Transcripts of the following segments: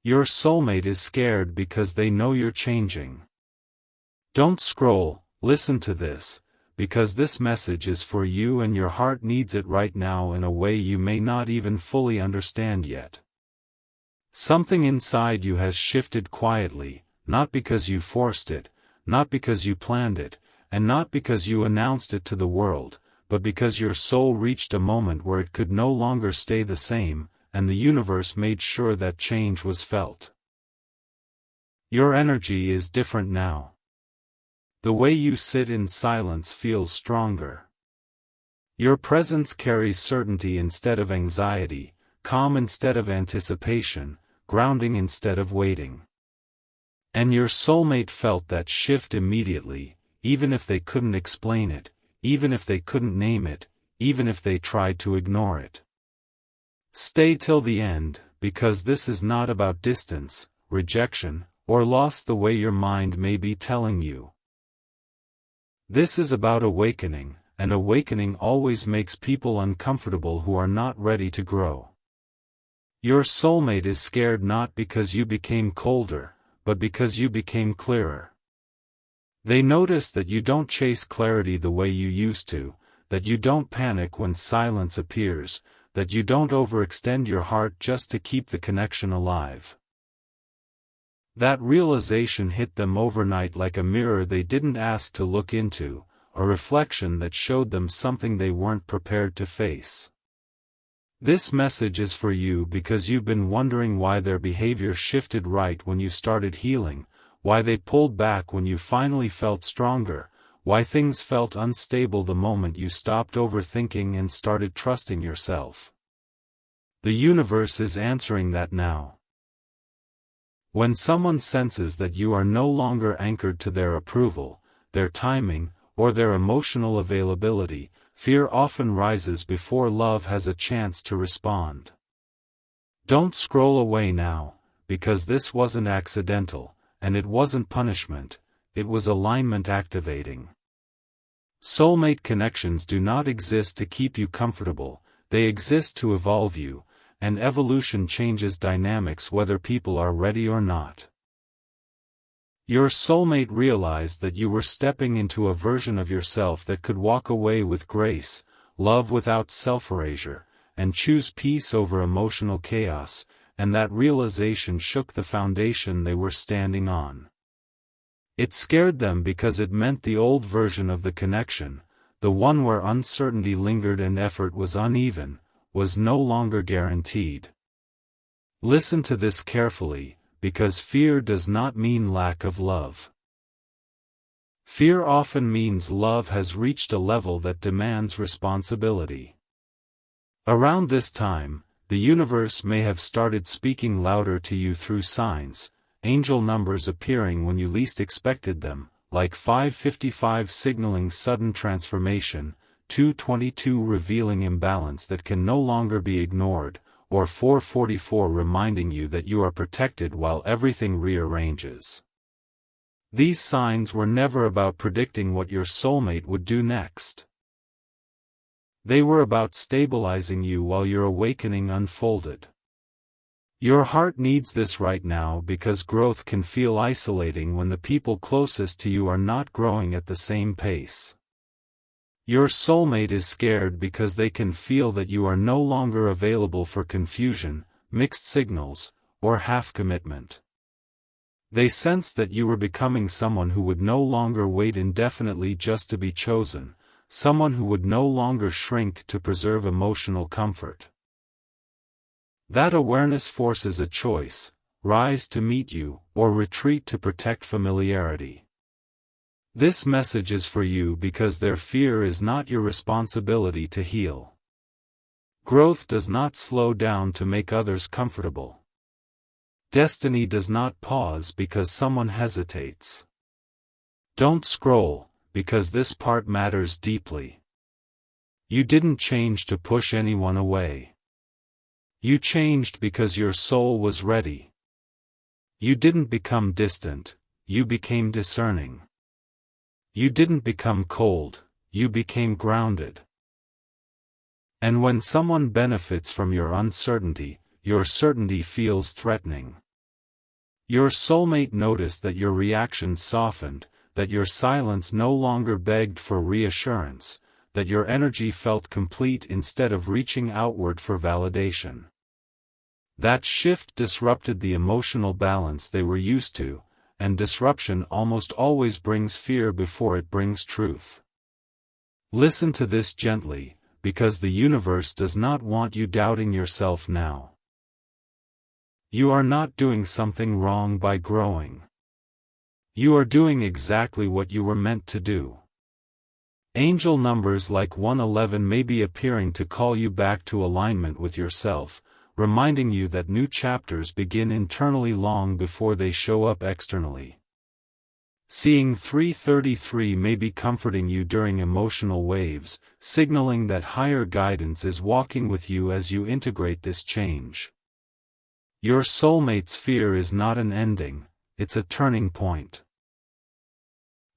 Your soulmate is scared because they know you're changing. Don't scroll, listen to this, because this message is for you and your heart needs it right now in a way you may not even fully understand yet. Something inside you has shifted quietly, not because you forced it, not because you planned it, and not because you announced it to the world, but because your soul reached a moment where it could no longer stay the same, and the universe made sure that change was felt. Your energy is different now. The way you sit in silence feels stronger. Your presence carries certainty instead of anxiety, calm instead of anticipation, grounding instead of waiting. And your soulmate felt that shift immediately, even if they couldn't explain it, even if they couldn't name it, even if they tried to ignore it. Stay till the end, because this is not about distance, rejection, or loss the way your mind may be telling you. This is about awakening, and awakening always makes people uncomfortable who are not ready to grow. Your soulmate is scared not because you became colder, but because you became clearer. They notice that you don't chase clarity the way you used to, that you don't panic when silence appears, that you don't overextend your heart just to keep the connection alive. That realization hit them overnight like a mirror they didn't ask to look into, a reflection that showed them something they weren't prepared to face. This message is for you because you've been wondering why their behavior shifted right when you started healing, why they pulled back when you finally felt stronger, why things felt unstable the moment you stopped overthinking and started trusting yourself. The universe is answering that now. When someone senses that you are no longer anchored to their approval, their timing, or their emotional availability, fear often rises before love has a chance to respond. Don't scroll away now, because this wasn't accidental, and it wasn't punishment, it was alignment activating. Soulmate connections do not exist to keep you comfortable, they exist to evolve you, and evolution changes dynamics whether people are ready or not. Your soulmate realized that you were stepping into a version of yourself that could walk away with grace, love without self-erasure, and choose peace over emotional chaos, and that realization shook the foundation they were standing on. It scared them because it meant the old version of the connection, the one where uncertainty lingered and effort was uneven, was no longer guaranteed. Listen to this carefully, because fear does not mean lack of love. Fear often means love has reached a level that demands responsibility. Around this time, the universe may have started speaking louder to you through signs, angel numbers appearing when you least expected them, like 555 signaling sudden transformation, 222 revealing imbalance that can no longer be ignored, or 444 reminding you that you are protected while everything rearranges. These signs were never about predicting what your soulmate would do next. They were about stabilizing you while your awakening unfolded. Your heart needs this right now because growth can feel isolating when the people closest to you are not growing at the same pace. Your soulmate is scared because they can feel that you are no longer available for confusion, mixed signals, or half-commitment. They sense that you were becoming someone who would no longer wait indefinitely just to be chosen, someone who would no longer shrink to preserve emotional comfort. That awareness forces a choice: rise to meet you, or retreat to protect familiarity. This message is for you because their fear is not your responsibility to heal. Growth does not slow down to make others comfortable. Destiny does not pause because someone hesitates. Don't scroll, because this part matters deeply. You didn't change to push anyone away. You changed because your soul was ready. You didn't become distant, you became discerning. You didn't become cold, you became grounded. And when someone benefits from your uncertainty, your certainty feels threatening. Your soulmate noticed that your reactions softened, that your silence no longer begged for reassurance, that your energy felt complete instead of reaching outward for validation. That shift disrupted the emotional balance they were used to, and disruption almost always brings fear before it brings truth. Listen to this gently, because the universe does not want you doubting yourself now. You are not doing something wrong by growing. You are doing exactly what you were meant to do. Angel numbers like 111 may be appearing to call you back to alignment with yourself, reminding you that new chapters begin internally long before they show up externally. Seeing 333 may be comforting you during emotional waves, signaling that higher guidance is walking with you as you integrate this change. Your soulmate's fear is not an ending, it's a turning point.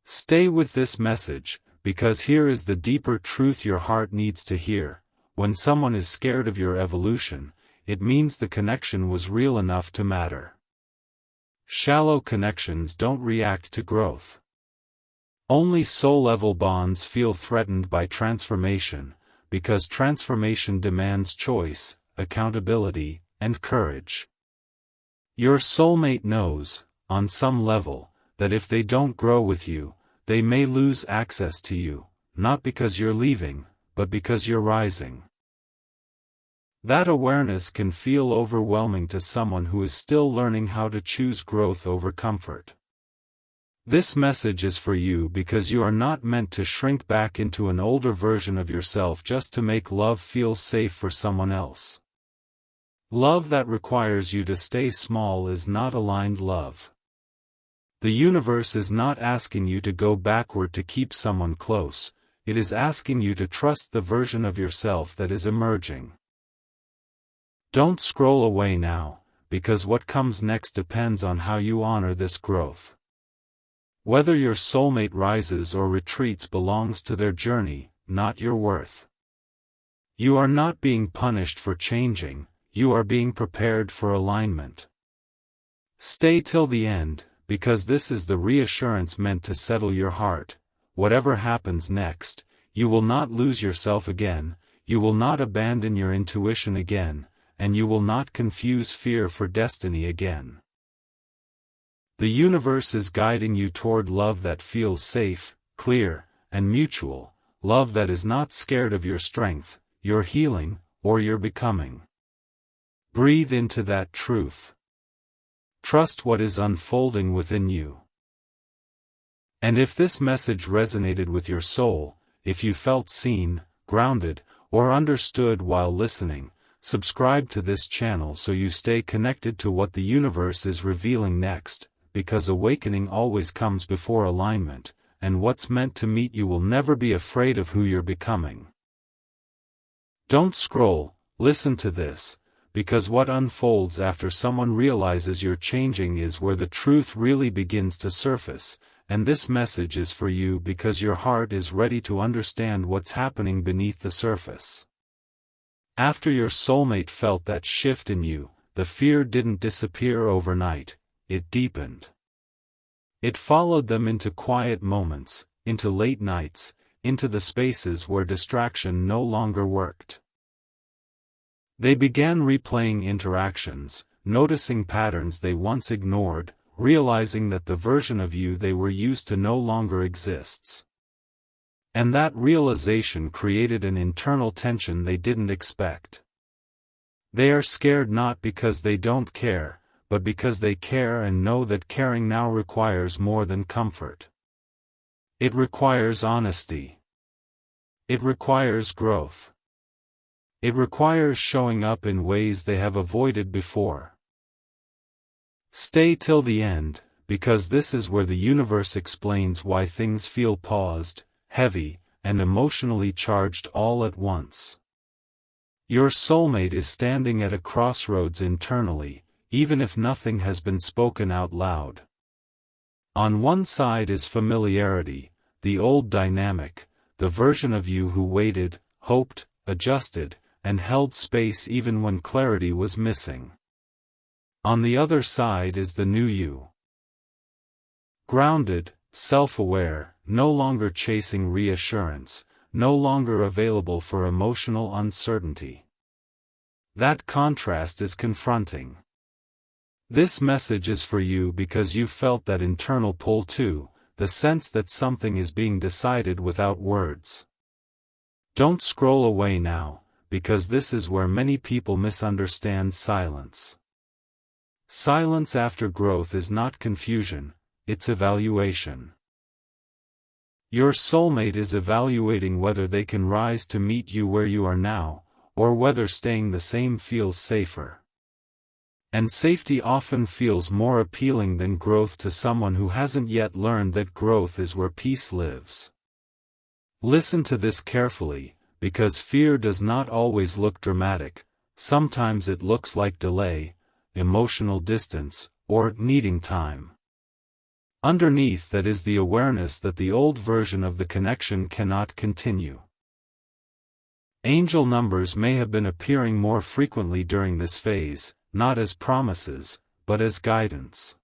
Stay with this message, because here is the deeper truth your heart needs to hear. When someone is scared of your evolution, it means the connection was real enough to matter. Shallow connections don't react to growth. Only soul-level bonds feel threatened by transformation, because transformation demands choice, accountability, and courage. Your soulmate knows, on some level, that if they don't grow with you, they may lose access to you, not because you're leaving, but because you're rising. That awareness can feel overwhelming to someone who is still learning how to choose growth over comfort. This message is for you because you are not meant to shrink back into an older version of yourself just to make love feel safe for someone else. Love that requires you to stay small is not aligned love. The universe is not asking you to go backward to keep someone close, it is asking you to trust the version of yourself that is emerging. Don't scroll away now, because what comes next depends on how you honor this growth. Whether your soulmate rises or retreats belongs to their journey, not your worth. You are not being punished for changing, you are being prepared for alignment. Stay till the end, because this is the reassurance meant to settle your heart. Whatever happens next, you will not lose yourself again, you will not abandon your intuition again, and you will not confuse fear for destiny again. The universe is guiding you toward love that feels safe, clear, and mutual, love that is not scared of your strength, your healing, or your becoming. Breathe into that truth. Trust what is unfolding within you. And if this message resonated with your soul, if you felt seen, grounded, or understood while listening, subscribe to this channel so you stay connected to what the universe is revealing next, because awakening always comes before alignment, and what's meant to meet you will never be afraid of who you're becoming. Don't scroll, listen to this, because what unfolds after someone realizes you're changing is where the truth really begins to surface, and this message is for you because your heart is ready to understand what's happening beneath the surface. After your soulmate felt that shift in you, the fear didn't disappear overnight, it deepened. It followed them into quiet moments, into late nights, into the spaces where distraction no longer worked. They began replaying interactions, noticing patterns they once ignored, realizing that the version of you they were used to no longer exists. And that realization created an internal tension they didn't expect. They are scared not because they don't care, but because they care and know that caring now requires more than comfort. It requires honesty. It requires growth. It requires showing up in ways they have avoided before. Stay till the end, because this is where the universe explains why things feel paused, heavy, and emotionally charged all at once. Your soulmate is standing at a crossroads internally, even if nothing has been spoken out loud. On one side is familiarity, the old dynamic, the version of you who waited, hoped, adjusted, and held space even when clarity was missing. On the other side is the new you. Grounded, self-aware, no longer chasing reassurance, no longer available for emotional uncertainty. That contrast is confronting. This message is for you because you felt that internal pull too, the sense that something is being decided without words. Don't scroll away now, because this is where many people misunderstand silence. Silence after growth is not confusion, it's evaluation. Your soulmate is evaluating whether they can rise to meet you where you are now, or whether staying the same feels safer. And safety often feels more appealing than growth to someone who hasn't yet learned that growth is where peace lives. Listen to this carefully, because fear does not always look dramatic. Sometimes it looks like delay, emotional distance, or needing time. Underneath that is the awareness that the old version of the connection cannot continue. Angel numbers may have been appearing more frequently during this phase, not as promises, but as guidance.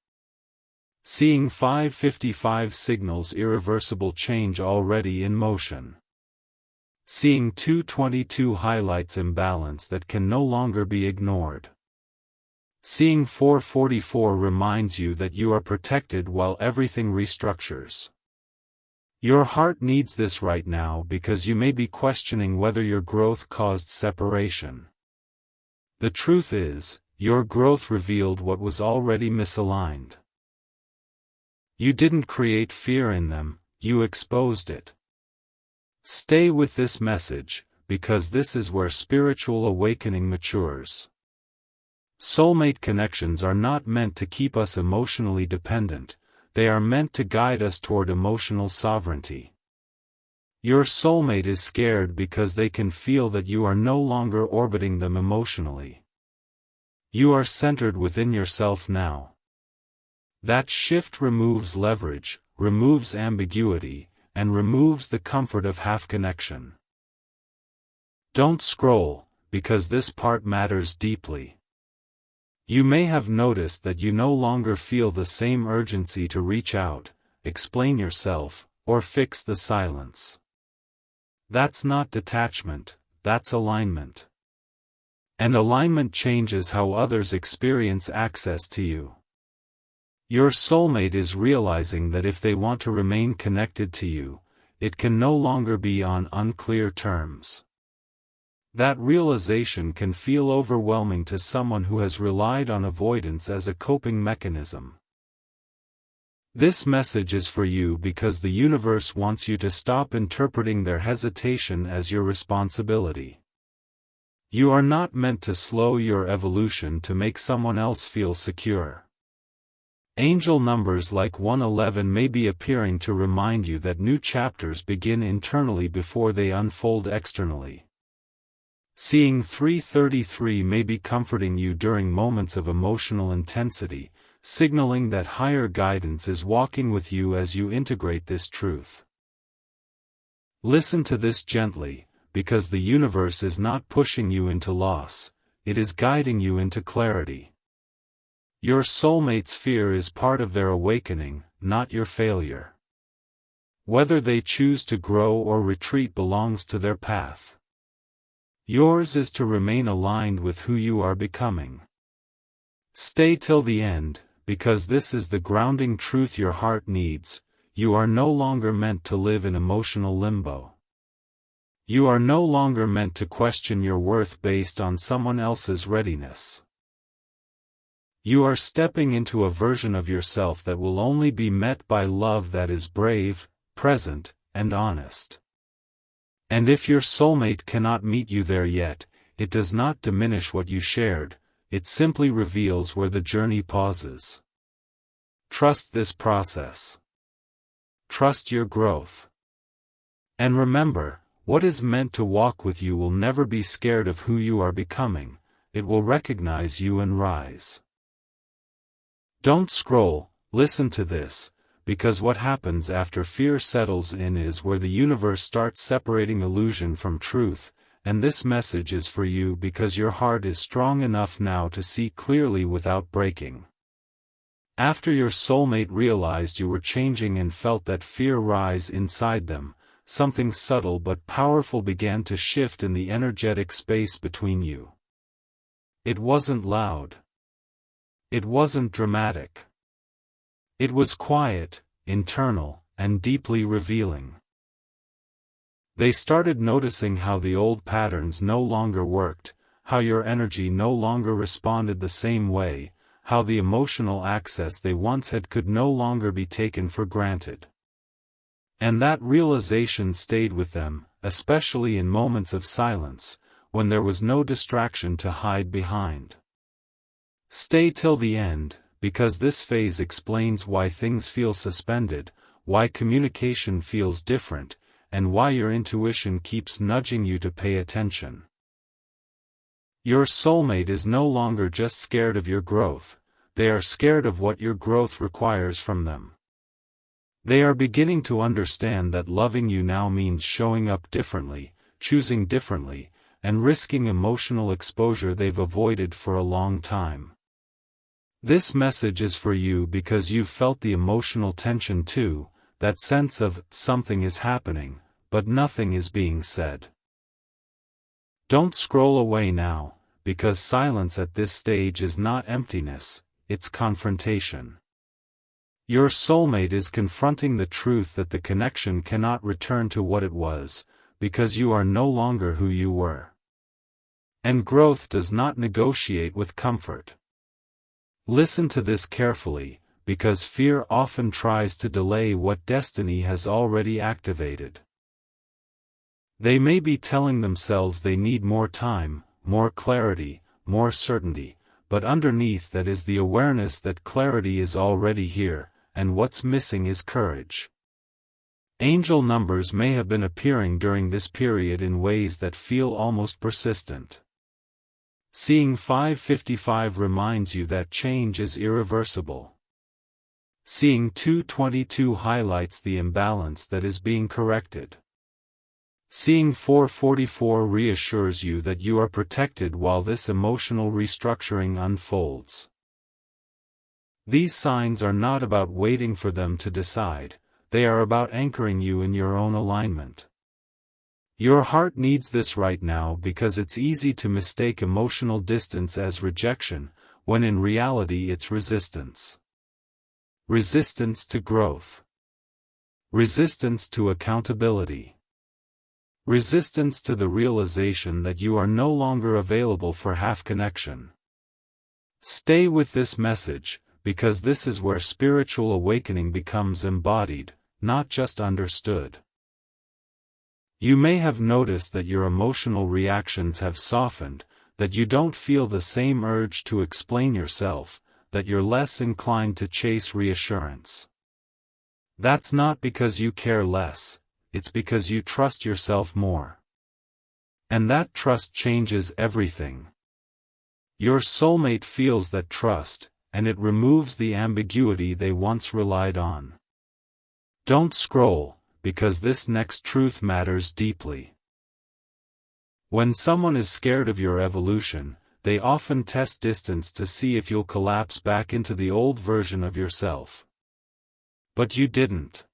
Seeing 555 signals irreversible change already in motion. Seeing 222 highlights imbalance that can no longer be ignored. Seeing 444 reminds you that you are protected while everything restructures. Your heart needs this right now because you may be questioning whether your growth caused separation. The truth is, your growth revealed what was already misaligned. You didn't create fear in them, you exposed it. Stay with this message, because this is where spiritual awakening matures. Soulmate connections are not meant to keep us emotionally dependent, they are meant to guide us toward emotional sovereignty. Your soulmate is scared because they can feel that you are no longer orbiting them emotionally. You are centered within yourself now. That shift removes leverage, removes ambiguity, and removes the comfort of half-connection. Don't scroll, because this part matters deeply. You may have noticed that you no longer feel the same urgency to reach out, explain yourself, or fix the silence. That's not detachment, that's alignment. And alignment changes how others experience access to you. Your soulmate is realizing that if they want to remain connected to you, it can no longer be on unclear terms. That realization can feel overwhelming to someone who has relied on avoidance as a coping mechanism. This message is for you because the universe wants you to stop interpreting their hesitation as your responsibility. You are not meant to slow your evolution to make someone else feel secure. Angel numbers like 111 may be appearing to remind you that new chapters begin internally before they unfold externally. Seeing 333 may be comforting you during moments of emotional intensity, signaling that higher guidance is walking with you as you integrate this truth. Listen to this gently, because the universe is not pushing you into loss, it is guiding you into clarity. Your soulmate's fear is part of their awakening, not your failure. Whether they choose to grow or retreat belongs to their path. Yours is to remain aligned with who you are becoming. Stay till the end, because this is the grounding truth your heart needs. You are no longer meant to live in emotional limbo. You are no longer meant to question your worth based on someone else's readiness. You are stepping into a version of yourself that will only be met by love that is brave, present, and honest. And if your soulmate cannot meet you there yet, it does not diminish what you shared, it simply reveals where the journey pauses. Trust this process. Trust your growth. And remember, what is meant to walk with you will never be scared of who you are becoming, it will recognize you and rise. Don't scroll, listen to this, because what happens after fear settles in is where the universe starts separating illusion from truth, and this message is for you because your heart is strong enough now to see clearly without breaking. After your soulmate realized you were changing and felt that fear rise inside them, something subtle but powerful began to shift in the energetic space between you. It wasn't loud. It wasn't dramatic. It was quiet, internal, and deeply revealing. They started noticing how the old patterns no longer worked, how your energy no longer responded the same way, how the emotional access they once had could no longer be taken for granted. And that realization stayed with them, especially in moments of silence, when there was no distraction to hide behind. Stay till the end, because this phase explains why things feel suspended, why communication feels different, and why your intuition keeps nudging you to pay attention. Your soulmate is no longer just scared of your growth, they are scared of what your growth requires from them. They are beginning to understand that loving you now means showing up differently, choosing differently, and risking emotional exposure they've avoided for a long time. This message is for you because you've felt the emotional tension too, that sense of something is happening, but nothing is being said. Don't scroll away now, because silence at this stage is not emptiness, it's confrontation. Your soulmate is confronting the truth that the connection cannot return to what it was, because you are no longer who you were. And growth does not negotiate with comfort. Listen to this carefully, because fear often tries to delay what destiny has already activated. They may be telling themselves they need more time, more clarity, more certainty, but underneath that is the awareness that clarity is already here, and what's missing is courage. Angel numbers may have been appearing during this period in ways that feel almost persistent. Seeing 555 reminds you that change is irreversible. Seeing 222 highlights the imbalance that is being corrected. Seeing 444 reassures you that you are protected while this emotional restructuring unfolds. These signs are not about waiting for them to decide, they are about anchoring you in your own alignment. Your heart needs this right now because it's easy to mistake emotional distance as rejection, when in reality it's resistance. Resistance to growth. Resistance to accountability. Resistance to the realization that you are no longer available for half connection. Stay with this message, because this is where spiritual awakening becomes embodied, not just understood. You may have noticed that your emotional reactions have softened, that you don't feel the same urge to explain yourself, that you're less inclined to chase reassurance. That's not because you care less, it's because you trust yourself more. And that trust changes everything. Your soulmate feels that trust, and it removes the ambiguity they once relied on. Don't scroll, because this next truth matters deeply. When someone is scared of your evolution, they often test distance to see if you'll collapse back into the old version of yourself. But you didn't.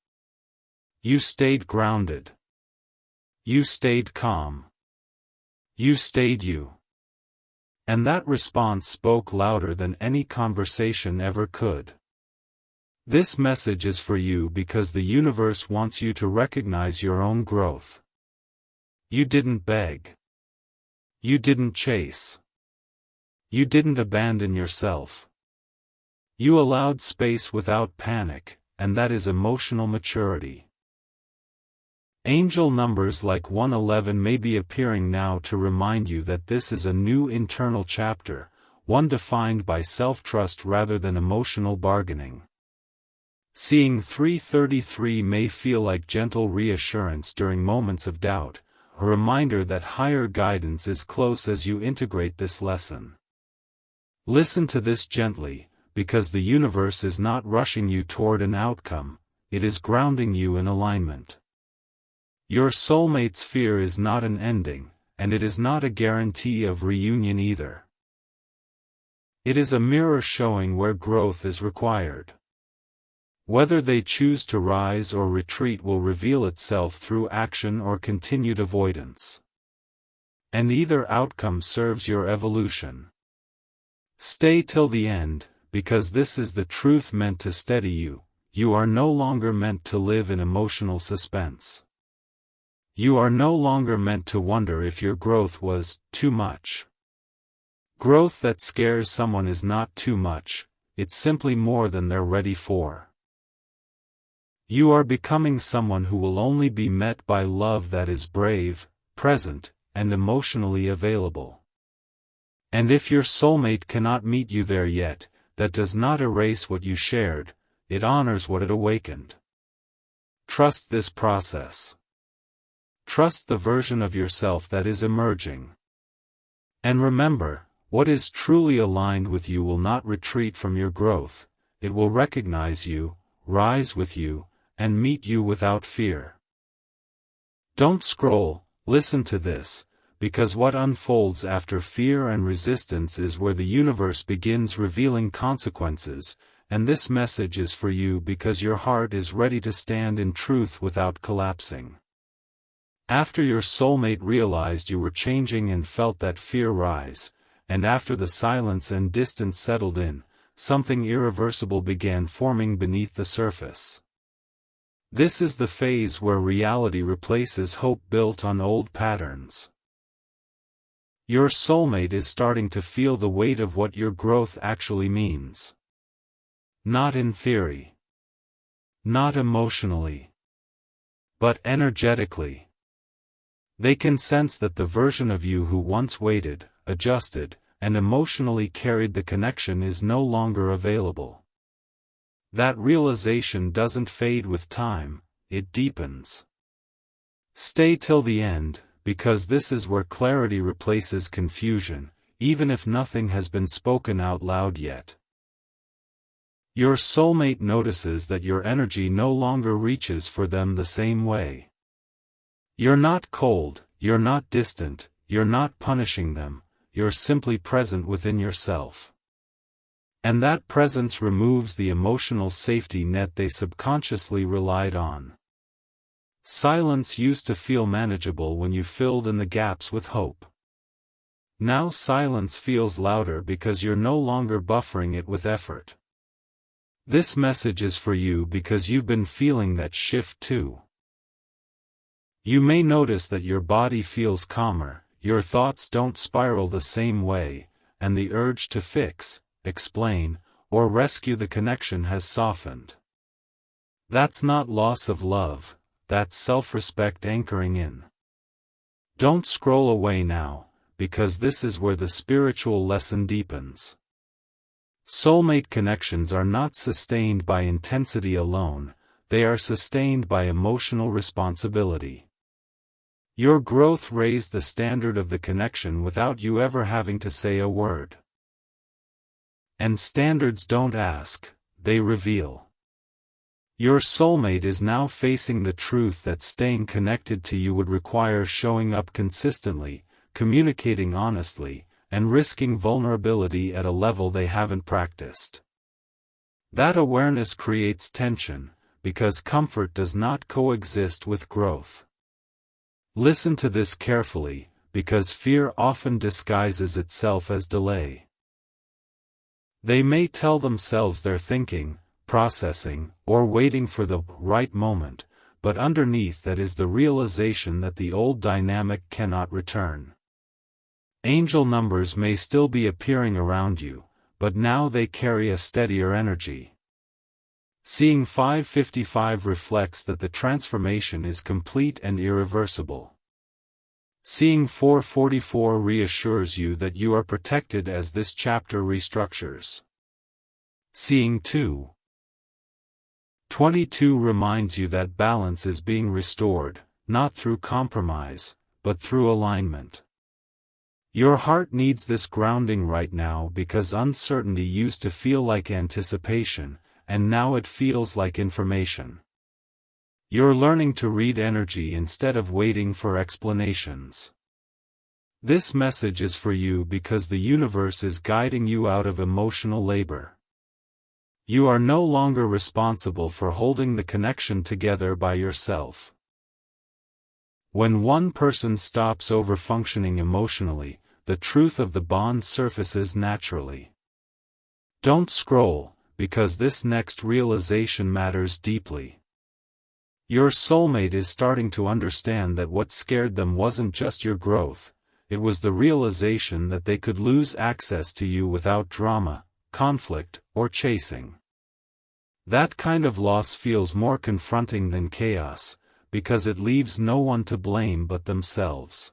You stayed grounded. You stayed calm. You stayed you. And that response spoke louder than any conversation ever could. This message is for you because the universe wants you to recognize your own growth. You didn't beg. You didn't chase. You didn't abandon yourself. You allowed space without panic, and that is emotional maturity. Angel numbers like 111 may be appearing now to remind you that this is a new internal chapter, one defined by self-trust rather than emotional bargaining. Seeing 333 may feel like gentle reassurance during moments of doubt, a reminder that higher guidance is close as you integrate this lesson. Listen to this gently, because the universe is not rushing you toward an outcome, it is grounding you in alignment. Your soulmate's fear is not an ending, and it is not a guarantee of reunion either. It is a mirror showing where growth is required. Whether they choose to rise or retreat will reveal itself through action or continued avoidance. And either outcome serves your evolution. Stay till the end, because this is the truth meant to steady you. You are no longer meant to live in emotional suspense. You are no longer meant to wonder if your growth was too much. Growth that scares someone is not too much, it's simply more than they're ready for. You are becoming someone who will only be met by love that is brave, present, and emotionally available. And if your soulmate cannot meet you there yet, that does not erase what you shared, it honors what it awakened. Trust this process. Trust the version of yourself that is emerging. And remember, what is truly aligned with you will not retreat from your growth, it will recognize you, rise with you, and meet you without fear. Don't scroll, listen to this, because what unfolds after fear and resistance is where the universe begins revealing consequences, and this message is for you because your heart is ready to stand in truth without collapsing. After your soulmate realized you were changing and felt that fear rise, and after the silence and distance settled in, something irreversible began forming beneath the surface. This is the phase where reality replaces hope built on old patterns. Your soulmate is starting to feel the weight of what your growth actually means. Not in theory. Not emotionally. But energetically. They can sense that the version of you who once waited, adjusted, and emotionally carried the connection is no longer available. That realization doesn't fade with time, it deepens. Stay till the end, because this is where clarity replaces confusion, even if nothing has been spoken out loud yet. Your soulmate notices that your energy no longer reaches for them the same way. You're not cold, you're not distant, you're not punishing them, you're simply present within yourself. And that presence removes the emotional safety net they subconsciously relied on. Silence used to feel manageable when you filled in the gaps with hope. Now silence feels louder because you're no longer buffering it with effort. This message is for you because you've been feeling that shift too. You may notice that your body feels calmer, your thoughts don't spiral the same way, and the urge to fix, explain, or rescue the connection has softened. That's not loss of love, that's self-respect anchoring in. Don't scroll away now, because this is where the spiritual lesson deepens. Soulmate connections are not sustained by intensity alone, they are sustained by emotional responsibility. Your growth raised the standard of the connection without you ever having to say a word. And standards don't ask, they reveal. Your soulmate is now facing the truth that staying connected to you would require showing up consistently, communicating honestly, and risking vulnerability at a level they haven't practiced. That awareness creates tension, because comfort does not coexist with growth. Listen to this carefully, because fear often disguises itself as delay. They may tell themselves they're thinking, processing, or waiting for the right moment, but underneath that is the realization that the old dynamic cannot return. Angel numbers may still be appearing around you, but now they carry a steadier energy. Seeing 555 reflects that the transformation is complete and irreversible. Seeing 444 reassures you that you are protected as this chapter restructures. Seeing 222 reminds you that balance is being restored, not through compromise, but through alignment. Your heart needs this grounding right now because uncertainty used to feel like anticipation, and now it feels like information. You're learning to read energy instead of waiting for explanations. This message is for you because the universe is guiding you out of emotional labor. You are no longer responsible for holding the connection together by yourself. When one person stops over-functioning emotionally, the truth of the bond surfaces naturally. Don't scroll, because this next realization matters deeply. Your soulmate is starting to understand that what scared them wasn't just your growth, it was the realization that they could lose access to you without drama, conflict, or chasing. That kind of loss feels more confronting than chaos, because it leaves no one to blame but themselves.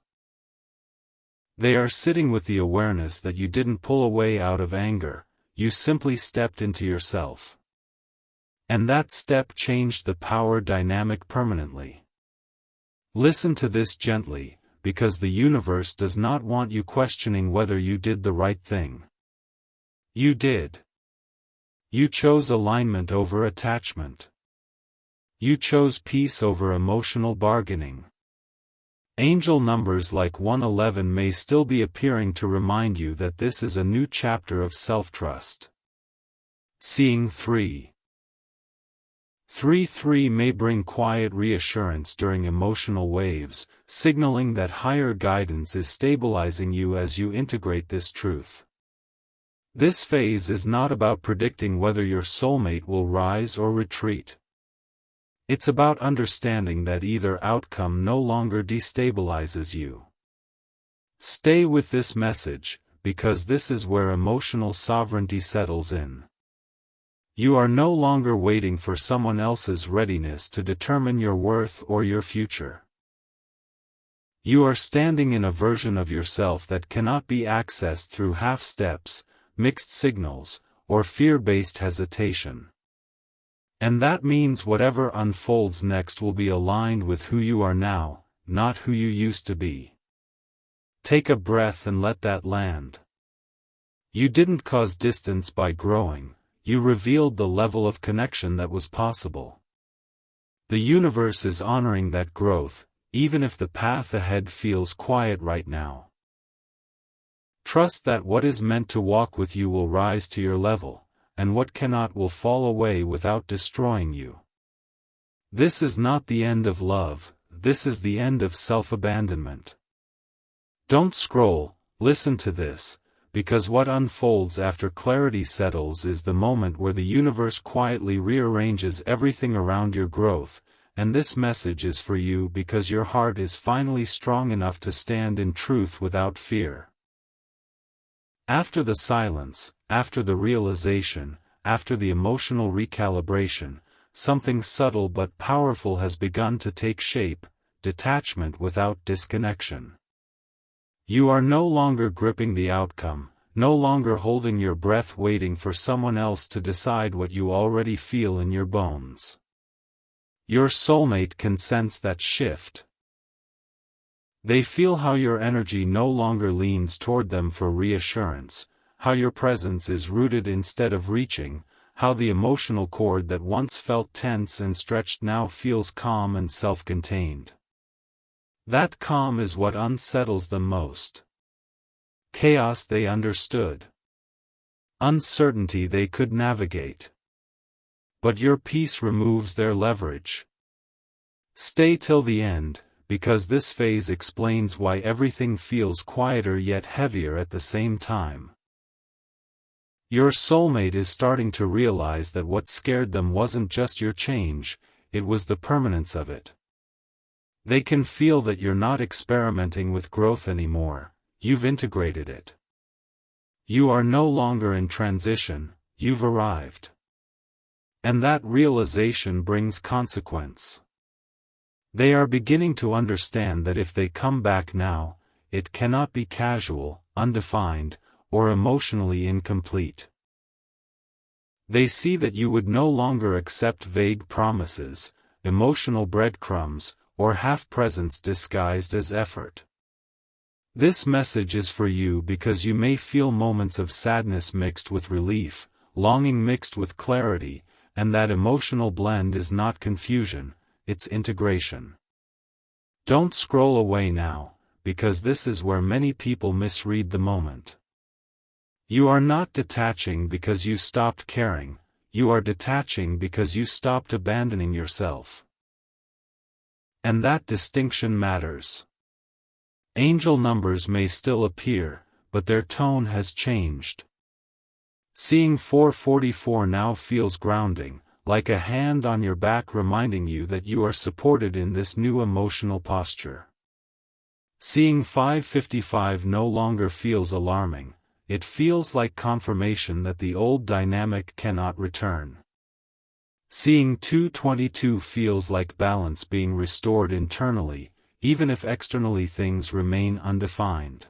They are sitting with the awareness that you didn't pull away out of anger, you simply stepped into yourself. And that step changed the power dynamic permanently. Listen to this gently, because the universe does not want you questioning whether you did the right thing. You did. You chose alignment over attachment. You chose peace over emotional bargaining. Angel numbers like 111 may still be appearing to remind you that this is a new chapter of self-trust. Seeing 3-3 may bring quiet reassurance during emotional waves, signaling that higher guidance is stabilizing you as you integrate this truth. This phase is not about predicting whether your soulmate will rise or retreat. It's about understanding that either outcome no longer destabilizes you. Stay with this message, because this is where emotional sovereignty settles in. You are no longer waiting for someone else's readiness to determine your worth or your future. You are standing in a version of yourself that cannot be accessed through half-steps, mixed signals, or fear-based hesitation. And that means whatever unfolds next will be aligned with who you are now, not who you used to be. Take a breath and let that land. You didn't cause distance by growing, you revealed the level of connection that was possible. The universe is honoring that growth, even if the path ahead feels quiet right now. Trust that what is meant to walk with you will rise to your level, and what cannot will fall away without destroying you. This is not the end of love, this is the end of self-abandonment. Don't scroll, listen to this, because what unfolds after clarity settles is the moment where the universe quietly rearranges everything around your growth, and this message is for you because your heart is finally strong enough to stand in truth without fear. After the silence, after the realization, after the emotional recalibration, something subtle but powerful has begun to take shape: detachment without disconnection. You are no longer gripping the outcome, no longer holding your breath waiting for someone else to decide what you already feel in your bones. Your soulmate can sense that shift. They feel how your energy no longer leans toward them for reassurance, how your presence is rooted instead of reaching, how the emotional cord that once felt tense and stretched now feels calm and self-contained. That calm is what unsettles them most. Chaos they understood. Uncertainty they could navigate. But your peace removes their leverage. Stay till the end, because this phase explains why everything feels quieter yet heavier at the same time. Your soulmate is starting to realize that what scared them wasn't just your change, it was the permanence of it. They can feel that you're not experimenting with growth anymore, you've integrated it. You are no longer in transition, you've arrived. And that realization brings consequence. They are beginning to understand that if they come back now, it cannot be casual, undefined, or emotionally incomplete. They see that you would no longer accept vague promises, emotional breadcrumbs, or half-presence disguised as effort. This message is for you because you may feel moments of sadness mixed with relief, longing mixed with clarity, and that emotional blend is not confusion, it's integration. Don't scroll away now, because this is where many people misread the moment. You are not detaching because you stopped caring, you are detaching because you stopped abandoning yourself. And that distinction matters. Angel numbers may still appear, but their tone has changed. Seeing 444 now feels grounding, like a hand on your back reminding you that you are supported in this new emotional posture. Seeing 555 no longer feels alarming, it feels like confirmation that the old dynamic cannot return. Seeing 222 feels like balance being restored internally, even if externally things remain undefined.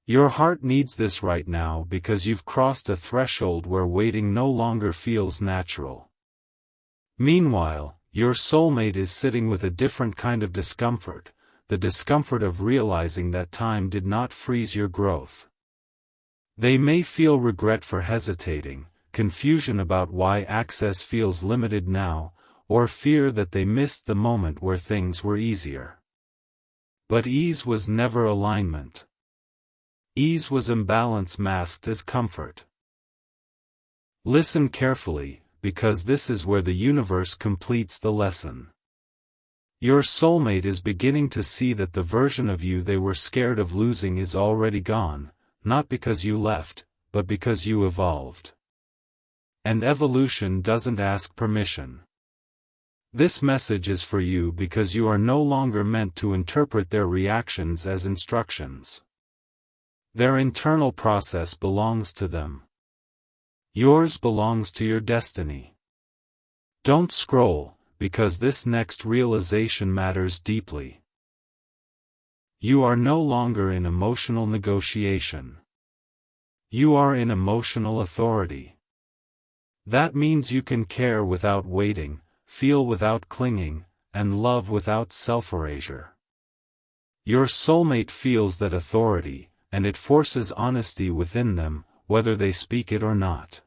Your heart needs this right now because you've crossed a threshold where waiting no longer feels natural. Meanwhile, your soulmate is sitting with a different kind of discomfort, the discomfort of realizing that time did not freeze your growth. They may feel regret for hesitating, confusion about why access feels limited now, or fear that they missed the moment where things were easier. But ease was never alignment. Ease was imbalance masked as comfort. Listen carefully, because this is where the universe completes the lesson. Your soulmate is beginning to see that the version of you they were scared of losing is already gone, not because you left, but because you evolved. And evolution doesn't ask permission. This message is for you because you are no longer meant to interpret their reactions as instructions. Their internal process belongs to them. Yours belongs to your destiny. Don't scroll, because this next realization matters deeply. You are no longer in emotional negotiation. You are in emotional authority. That means you can care without waiting, feel without clinging, and love without self-erasure. Your soulmate feels that authority, and it forces honesty within them, whether they speak it or not.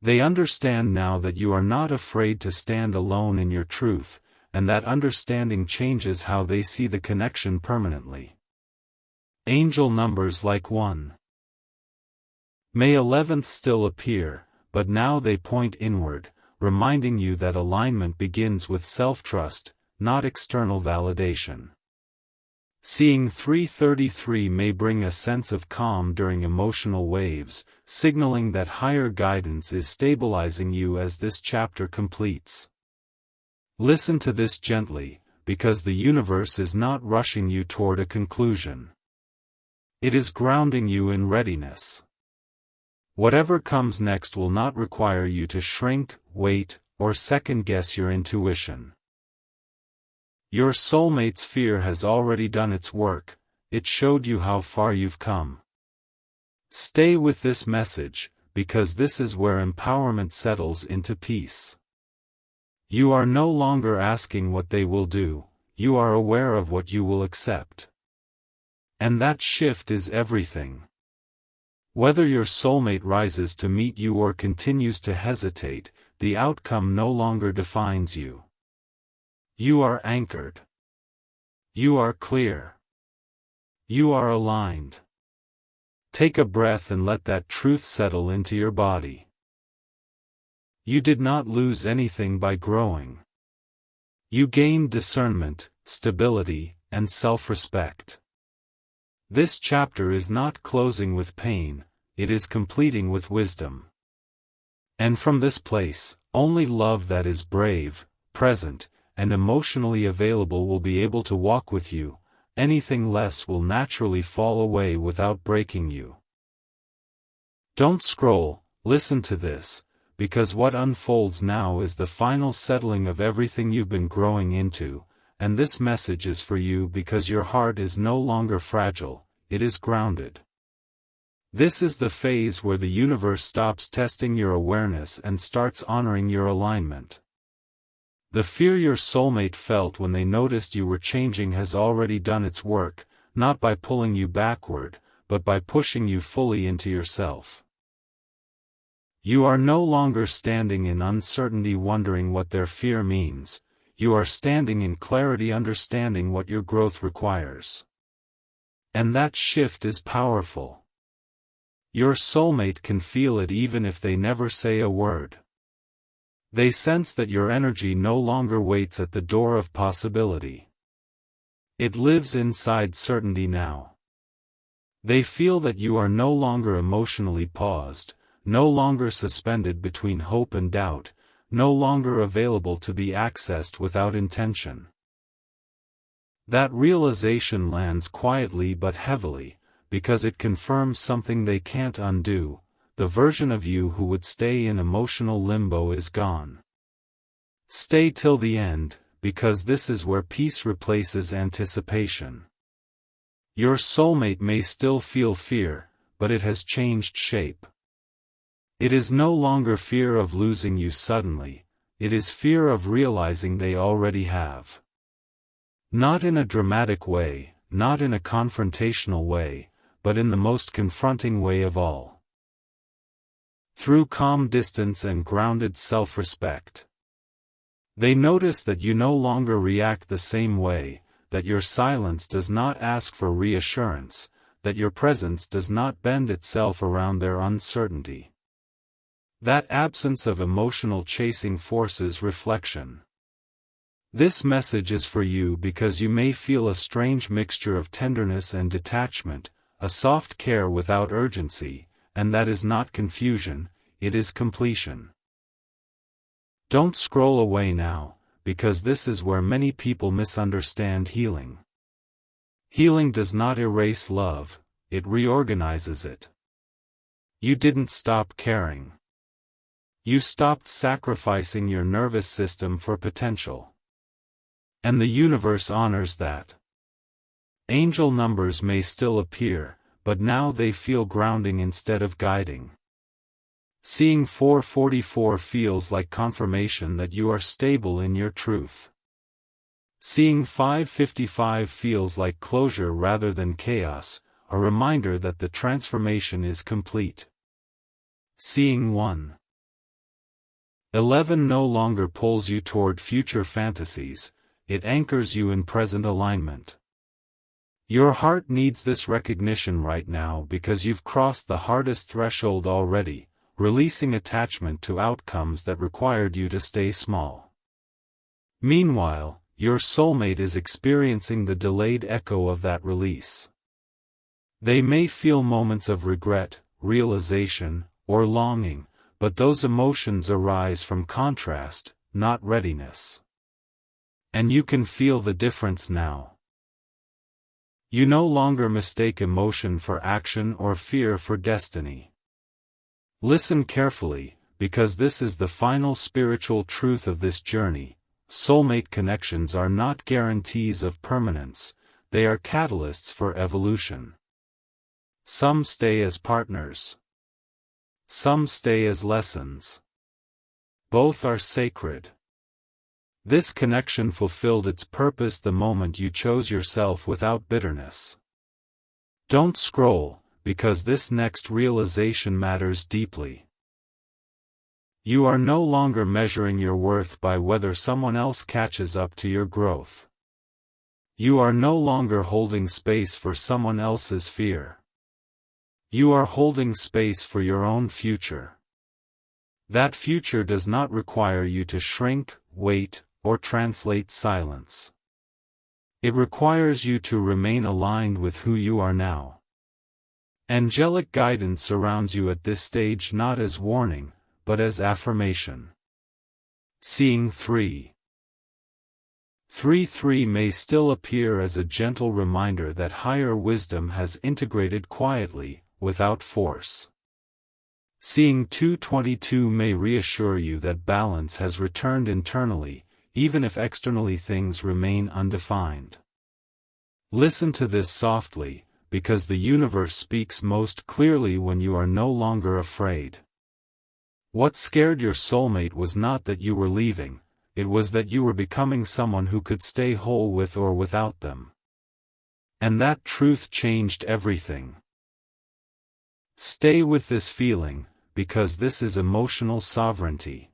They understand now that you are not afraid to stand alone in your truth, and that understanding changes how they see the connection permanently. Angel numbers like 1. May 11th still appear, but now they point inward, reminding you that alignment begins with self-trust, not external validation. Seeing 333 may bring a sense of calm during emotional waves, signaling that higher guidance is stabilizing you as this chapter completes. Listen to this gently, because the universe is not rushing you toward a conclusion. It is grounding you in readiness. Whatever comes next will not require you to shrink, wait, or second-guess your intuition. Your soulmate's fear has already done its work, it showed you how far you've come. Stay with this message, because this is where empowerment settles into peace. You are no longer asking what they will do, you are aware of what you will accept. And that shift is everything. Whether your soulmate rises to meet you or continues to hesitate, the outcome no longer defines you. You are anchored. You are clear. You are aligned. Take a breath and let that truth settle into your body. You did not lose anything by growing. You gained discernment, stability, and self-respect. This chapter is not closing with pain, it is completing with wisdom. And from this place, only love that is brave, present, and emotionally available will be able to walk with you, anything less will naturally fall away without breaking you. Don't scroll, listen to this, because what unfolds now is the final settling of everything you've been growing into, and this message is for you because your heart is no longer fragile, it is grounded. This is the phase where the universe stops testing your awareness and starts honoring your alignment. The fear your soulmate felt when they noticed you were changing has already done its work, not by pulling you backward, but by pushing you fully into yourself. You are no longer standing in uncertainty wondering what their fear means, you are standing in clarity, understanding what your growth requires. And that shift is powerful. Your soulmate can feel it even if they never say a word. They sense that your energy no longer waits at the door of possibility. It lives inside certainty now. They feel that you are no longer emotionally paused, no longer suspended between hope and doubt, no longer available to be accessed without intention. That realization lands quietly but heavily, because it confirms something they can't undo: the version of you who would stay in emotional limbo is gone. Stay till the end, because this is where peace replaces anticipation. Your soulmate may still feel fear, but it has changed shape. It is no longer fear of losing you suddenly, it is fear of realizing they already have. Not in a dramatic way, not in a confrontational way, but in the most confronting way of all. Through calm distance and grounded self-respect. They notice that you no longer react the same way, that your silence does not ask for reassurance, that your presence does not bend itself around their uncertainty. That absence of emotional chasing forces reflection. This message is for you because you may feel a strange mixture of tenderness and detachment, a soft care without urgency, and that is not confusion, it is completion. Don't scroll away now, because this is where many people misunderstand healing. Healing does not erase love, it reorganizes it. You didn't stop caring. You stopped sacrificing your nervous system for potential. And the universe honors that. Angel numbers may still appear, but now they feel grounding instead of guiding. Seeing 444 feels like confirmation that you are stable in your truth. Seeing 555 feels like closure rather than chaos, a reminder that the transformation is complete. Seeing 111 no longer pulls you toward future fantasies, it anchors you in present alignment. Your heart needs this recognition right now because you've crossed the hardest threshold already, releasing attachment to outcomes that required you to stay small. Meanwhile, your soulmate is experiencing the delayed echo of that release. They may feel moments of regret, realization, or longing, but those emotions arise from contrast, not readiness. And you can feel the difference now. You no longer mistake emotion for action or fear for destiny. Listen carefully, because this is the final spiritual truth of this journey. Soulmate connections are not guarantees of permanence, they are catalysts for evolution. Some stay as partners. Some stay as lessons. Both are sacred. This connection fulfilled its purpose the moment you chose yourself without bitterness. Don't scroll, because this next realization matters deeply. You are no longer measuring your worth by whether someone else catches up to your growth. You are no longer holding space for someone else's fear. You are holding space for your own future. That future does not require you to shrink, wait, or translate silence. It requires you to remain aligned with who you are now. Angelic guidance surrounds you at this stage not as warning, but as affirmation. Seeing 333 may still appear as a gentle reminder that higher wisdom has integrated quietly, without force. Seeing 222 may reassure you that balance has returned internally, even if externally things remain undefined. Listen to this softly, because the universe speaks most clearly when you are no longer afraid. What scared your soulmate was not that you were leaving, it was that you were becoming someone who could stay whole with or without them. And that truth changed everything. Stay with this feeling, because this is emotional sovereignty.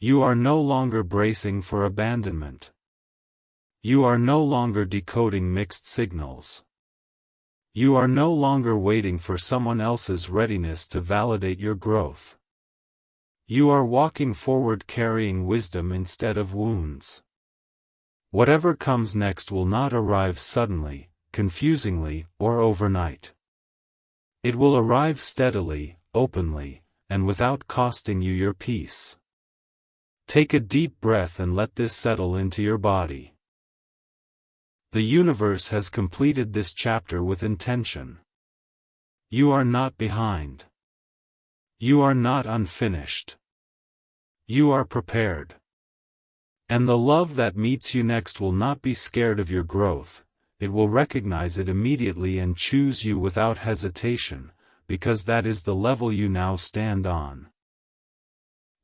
You are no longer bracing for abandonment. You are no longer decoding mixed signals. You are no longer waiting for someone else's readiness to validate your growth. You are walking forward carrying wisdom instead of wounds. Whatever comes next will not arrive suddenly, confusingly, or overnight. It will arrive steadily, openly, and without costing you your peace. Take a deep breath and let this settle into your body. The universe has completed this chapter with intention. You are not behind. You are not unfinished. You are prepared. And the love that meets you next will not be scared of your growth, it will recognize it immediately and choose you without hesitation, because that is the level you now stand on.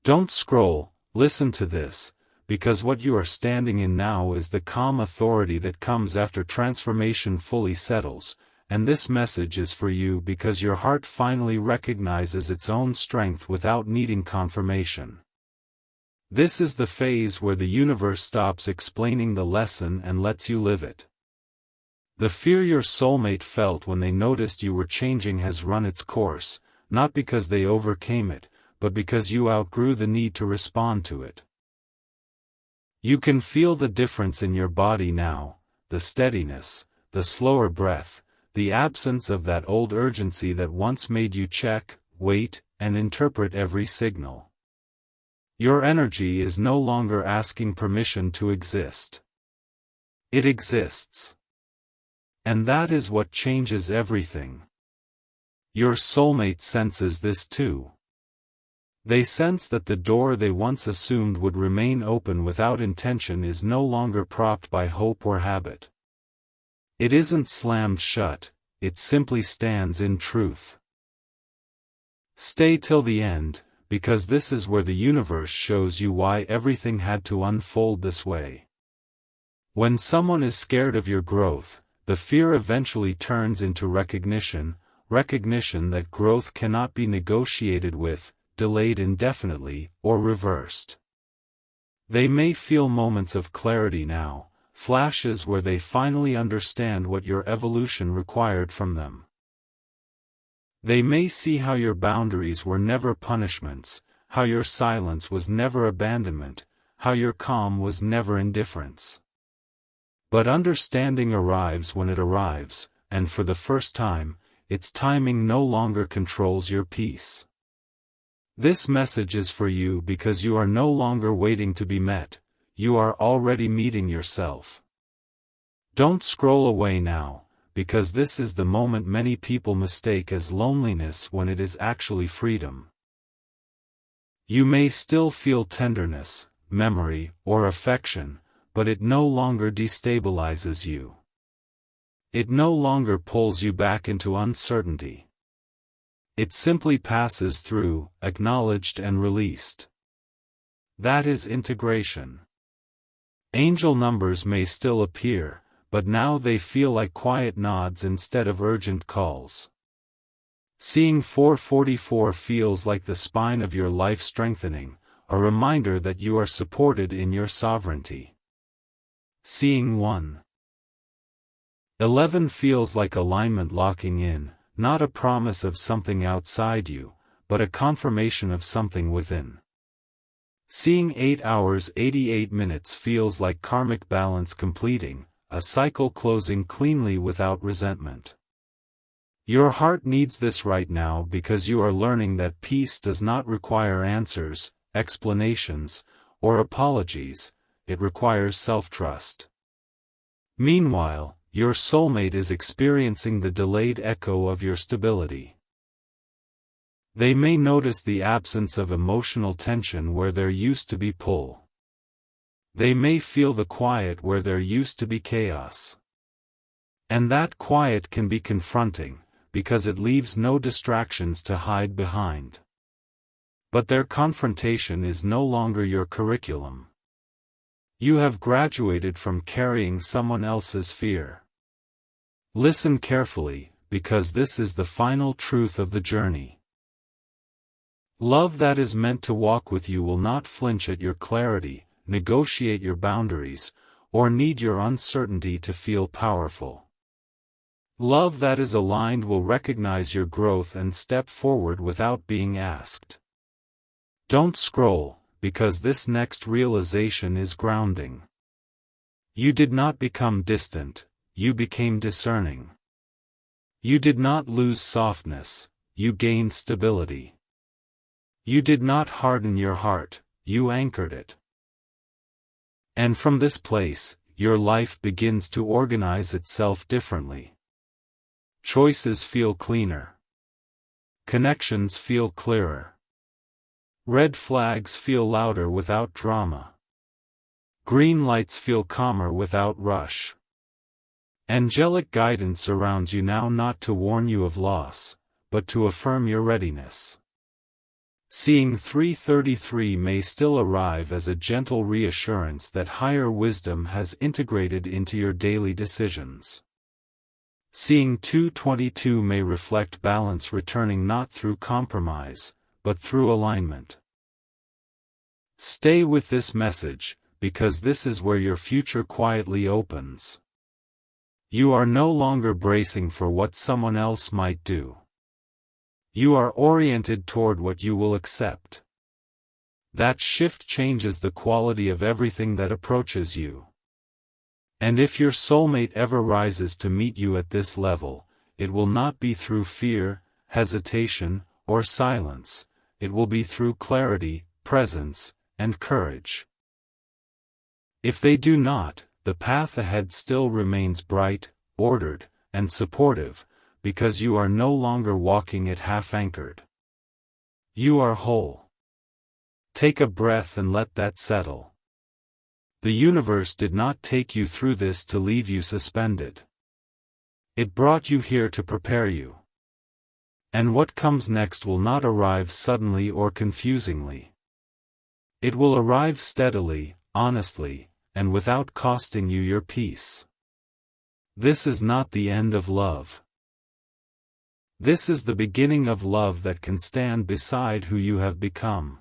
Don't scroll, listen to this, because what you are standing in now is the calm authority that comes after transformation fully settles, and this message is for you because your heart finally recognizes its own strength without needing confirmation. This is the phase where the universe stops explaining the lesson and lets you live it. The fear your soulmate felt when they noticed you were changing has run its course, not because they overcame it, but because you outgrew the need to respond to it. You can feel the difference in your body now, the steadiness, the slower breath, the absence of that old urgency that once made you check, wait, and interpret every signal. Your energy is no longer asking permission to exist. It exists. And that is what changes everything. Your soulmate senses this too. They sense that the door they once assumed would remain open without intention is no longer propped by hope or habit. It isn't slammed shut, it simply stands in truth. Stay till the end, because this is where the universe shows you why everything had to unfold this way. When someone is scared of your growth, the fear eventually turns into recognition that growth cannot be negotiated with, delayed indefinitely, or reversed. They may feel moments of clarity now, flashes where they finally understand what your evolution required from them. They may see how your boundaries were never punishments, how your silence was never abandonment, how your calm was never indifference. But understanding arrives when it arrives, and for the first time, its timing no longer controls your peace. This message is for you because you are no longer waiting to be met, you are already meeting yourself. Don't scroll away now, because this is the moment many people mistake as loneliness when it is actually freedom. You may still feel tenderness, memory, or affection, but it no longer destabilizes you. It no longer pulls you back into uncertainty. It simply passes through, acknowledged and released. That is integration. Angel numbers may still appear, but now they feel like quiet nods instead of urgent calls. Seeing 444 feels like the spine of your life strengthening, a reminder that you are supported in your sovereignty. Seeing 111 feels like alignment locking in, not a promise of something outside you, but a confirmation of something within. Seeing 8 hours 88 minutes feels like karmic balance completing, a cycle closing cleanly without resentment. Your heart needs this right now because you are learning that peace does not require answers, explanations, or apologies, it requires self-trust. Meanwhile, your soulmate is experiencing the delayed echo of your stability. They may notice the absence of emotional tension where there used to be pull. They may feel the quiet where there used to be chaos. And that quiet can be confronting, because it leaves no distractions to hide behind. But their confrontation is no longer your curriculum. You have graduated from carrying someone else's fear. Listen carefully, because this is the final truth of the journey. Love that is meant to walk with you will not flinch at your clarity, negotiate your boundaries, or need your uncertainty to feel powerful. Love that is aligned will recognize your growth and step forward without being asked. Don't scroll, because this next realization is grounding. You did not become distant, you became discerning. You did not lose softness, you gained stability. You did not harden your heart, you anchored it. And from this place, your life begins to organize itself differently. Choices feel cleaner. Connections feel clearer. Red flags feel louder without drama. Green lights feel calmer without rush. Angelic guidance surrounds you now, not to warn you of loss, but to affirm your readiness. Seeing 333 may still arrive as a gentle reassurance that higher wisdom has integrated into your daily decisions. Seeing 222 may reflect balance returning not through compromise, but through alignment. Stay with this message, because this is where your future quietly opens. You are no longer bracing for what someone else might do. You are oriented toward what you will accept. That shift changes the quality of everything that approaches you. And if your soulmate ever rises to meet you at this level, it will not be through fear, hesitation, or silence, it will be through clarity, presence, and courage. If they do not, the path ahead still remains bright, ordered, and supportive, because you are no longer walking it half-anchored. You are whole. Take a breath and let that settle. The universe did not take you through this to leave you suspended. It brought you here to prepare you. And what comes next will not arrive suddenly or confusingly. It will arrive steadily, honestly, and without costing you your peace. This is not the end of love. This is the beginning of love that can stand beside who you have become.